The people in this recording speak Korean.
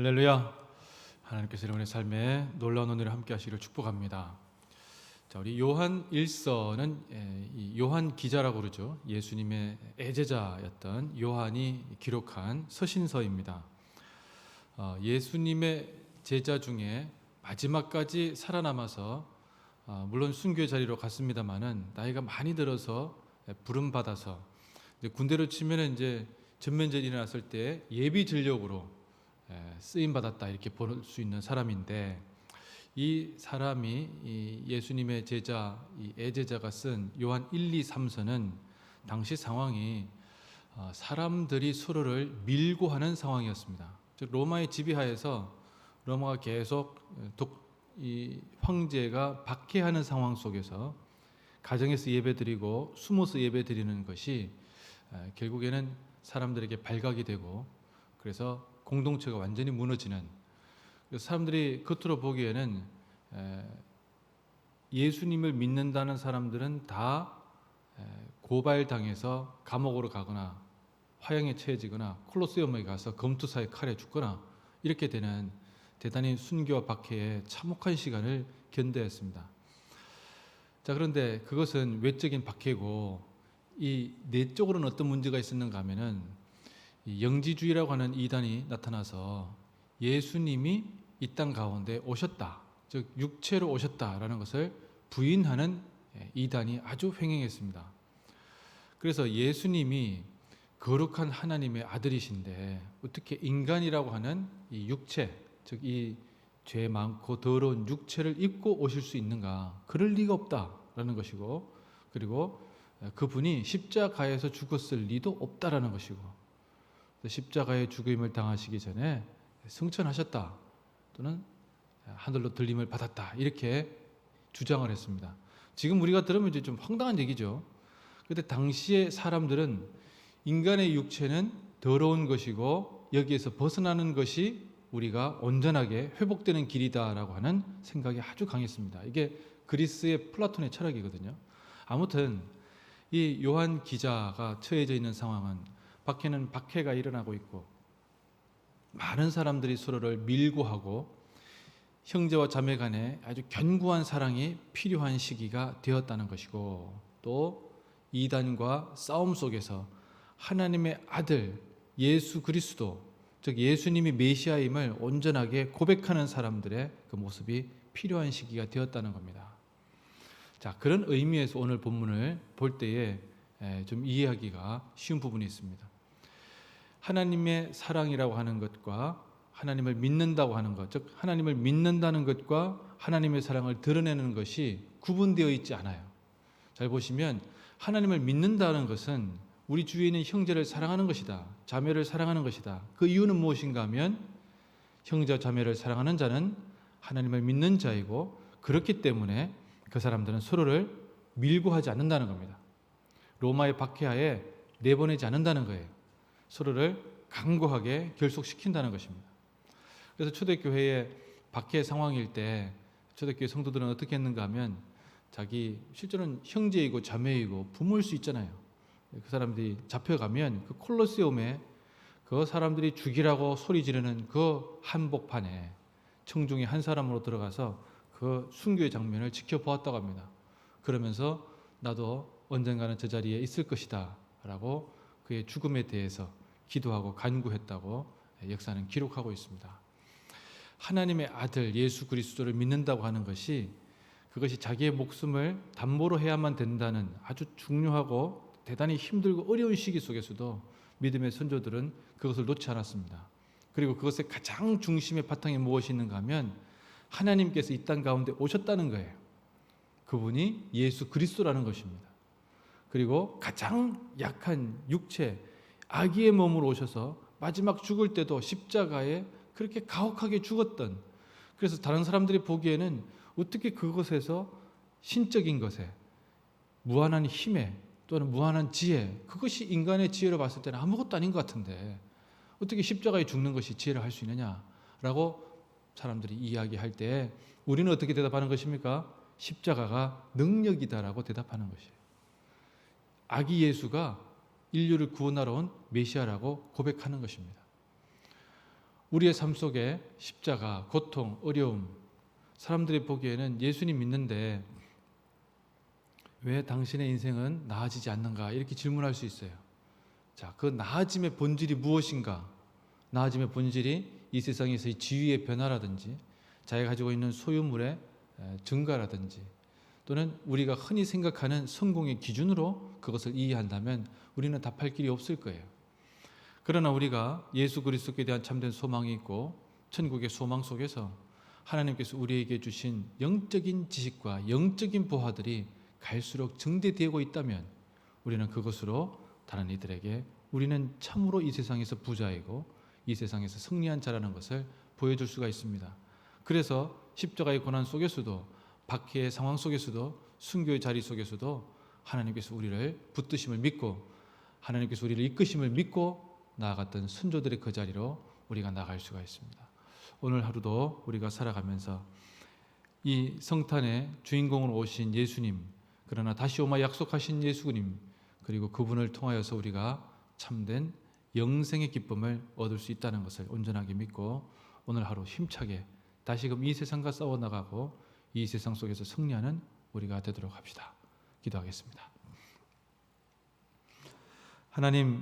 할렐루야. 하나님께서 여러분의 삶에 놀라운 은혜를 함께 하시기를 축복합니다. 자, 우리 요한 1서는 이 요한 기자라고 그러죠. 예수님의 애제자였던 요한이 기록한 서신서입니다. 예수님의 제자 중에 마지막까지 살아남아서 물론 순교의 자리로 갔습니다만은 나이가 많이 들어서 부름 받아서 군대로 치면은 이제 전면전이 일어났을 때 예비 전력으로 쓰임 받았다 이렇게 볼 수 있는 사람인데, 이 사람이 이 예수님의 제자, 이 애제자가 쓴 요한 1, 2, 3서는 당시 상황이 사람들이 서로를 밀고 하는 상황이었습니다. 즉 로마의 지배하에서 로마가 계속 이 황제가 박해하는 상황 속에서 가정에서 예배드리고 숨어서 예배드리는 것이 결국에는 사람들에게 발각이 되고, 그래서 공동체가 완전히 무너지는, 사람들이 겉으로 보기에는 예수님을 믿는다는 사람들은 다 고발당해서 감옥으로 가거나 화형에 처해지거나 콜로세움에 가서 검투사의 칼에 죽거나 이렇게 되는 대단히 순교와 박해에 참혹한 시간을 견뎌했습니다. 자, 그런데 그것은 외적인 박해고, 이 내적으로는 어떤 문제가 있었는가 하면은 영지주의라고 하는 이단이 나타나서 예수님이 이 땅 가운데 오셨다, 즉 육체로 오셨다라는 것을 부인하는 이단이 아주 횡행했습니다. 그래서 예수님이 거룩한 하나님의 아들이신데 어떻게 인간이라고 하는 이 육체, 즉 이 죄 많고 더러운 육체를 입고 오실 수 있는가? 그럴 리가 없다라는 것이고, 그리고 그분이 십자가에서 죽었을 리도 없다라는 것이고, 십자가의 죽임을 당하시기 전에 승천하셨다 또는 하늘로 들림을 받았다 이렇게 주장을 했습니다. 지금 우리가 들으면 이제 좀 황당한 얘기죠. 그런데 당시의 사람들은 인간의 육체는 더러운 것이고 여기에서 벗어나는 것이 우리가 온전하게 회복되는 길이다라고 하는 생각이 아주 강했습니다. 이게 그리스의 플라톤의 철학이거든요. 아무튼 이 요한 기자가 처해져 있는 상황은 밖에는 박해가 일어나고 있고 많은 사람들이 서로를 밀고 하고 형제와 자매 간에 아주 견고한 사랑이 필요한 시기가 되었다는 것이고, 또 이단과 싸움 속에서 하나님의 아들 예수 그리스도, 즉 예수님이 메시아임을 온전하게 고백하는 사람들의 그 모습이 필요한 시기가 되었다는 겁니다. 자, 그런 의미에서 오늘 본문을 볼 때에 좀 이해하기가 쉬운 부분이 있습니다. 하나님의 사랑이라고 하는 것과 하나님을 믿는다고 하는 것, 즉 하나님을 믿는다는 것과 하나님의 사랑을 드러내는 것이 구분되어 있지 않아요. 잘 보시면 하나님을 믿는다는 것은 우리 주위에 있는 형제를 사랑하는 것이다, 자매를 사랑하는 것이다. 그 이유는 무엇인가 하면 형제와 자매를 사랑하는 자는 하나님을 믿는 자이고, 그렇기 때문에 그 사람들은 서로를 밀고 하지 않는다는 겁니다. 로마의 박해하에 내보내지 않는다는 거예요. 서로를 강고하게 결속시킨다는 것입니다. 그래서 초대교회의 박해 상황일 때 초대교회 성도들은 어떻게 했는가 하면 자기 실제로는 형제이고 자매이고 부모일 수 있잖아요. 그 사람들이 잡혀가면 그 콜로세움에 그 사람들이 죽이라고 소리 지르는 그 한복판에 청중의 한 사람으로 들어가서 그 순교의 장면을 지켜보았다고 합니다. 그러면서 나도 언젠가는 저 자리에 있을 것이다 라고 그의 죽음에 대해서 기도하고 간구했다고 역사는 기록하고 있습니다. 하나님의 아들 예수 그리스도를 믿는다고 하는 것이, 그것이 자기의 목숨을 담보로 해야만 된다는 아주 중요하고 대단히 힘들고 어려운 시기 속에서도 믿음의 선조들은 그것을 놓지 않았습니다. 그리고 그것의 가장 중심의 바탕에 무엇이 있는가 하면 하나님께서 이 땅 가운데 오셨다는 거예요. 그분이 예수 그리스도라는 것입니다. 그리고 가장 약한 육체, 아기의 몸으로 오셔서 마지막 죽을 때도 십자가에 그렇게 가혹하게 죽었던, 그래서 다른 사람들이 보기에는 어떻게 그것에서 신적인 것에, 무한한 힘에 또는 무한한 지혜, 그것이 인간의 지혜로 봤을 때는 아무것도 아닌 것 같은데 어떻게 십자가에 죽는 것이 지혜를 할 수 있느냐라고 사람들이 이야기할 때 우리는 어떻게 대답하는 것입니까? 십자가가 능력이다라고 대답하는 것이에요. 아기 예수가 인류를 구원하러 온 메시아라고 고백하는 것입니다. 우리의 삶 속에 십자가, 고통, 어려움, 사람들이 보기에는 예수님 믿는데 왜 당신의 인생은 나아지지 않는가 이렇게 질문할 수 있어요. 자, 그 나아짐의 본질이 무엇인가? 나아짐의 본질이 이 세상에서의 지위의 변화라든지 자기가 가지고 있는 소유물의 증가라든지 또는 우리가 흔히 생각하는 성공의 기준으로 그것을 이해한다면 우리는 답할 길이 없을 거예요. 그러나 우리가 예수 그리스도께 대한 참된 소망이 있고 천국의 소망 속에서 하나님께서 우리에게 주신 영적인 지식과 영적인 보화들이 갈수록 증대되고 있다면 우리는 그것으로 다른 이들에게 우리는 참으로 이 세상에서 부자이고 이 세상에서 승리한 자라는 것을 보여줄 수가 있습니다. 그래서 십자가의 고난 속에서도 박해의 상황 속에서도 순교의 자리 속에서도 하나님께서 우리를 붙드심을 믿고 하나님께서 우리를 이끄심을 믿고 나아갔던 선조들의 그 자리로 우리가 나갈 수가 있습니다. 오늘 하루도 우리가 살아가면서 이 성탄의 주인공으로 오신 예수님, 그러나 다시 오마 약속하신 예수님, 그리고 그분을 통하여서 우리가 참된 영생의 기쁨을 얻을 수 있다는 것을 온전하게 믿고 오늘 하루 힘차게 다시금 이 세상과 싸워나가고 이 세상 속에서 승리하는 우리가 되도록 합시다. 기도하겠습니다. 하나님,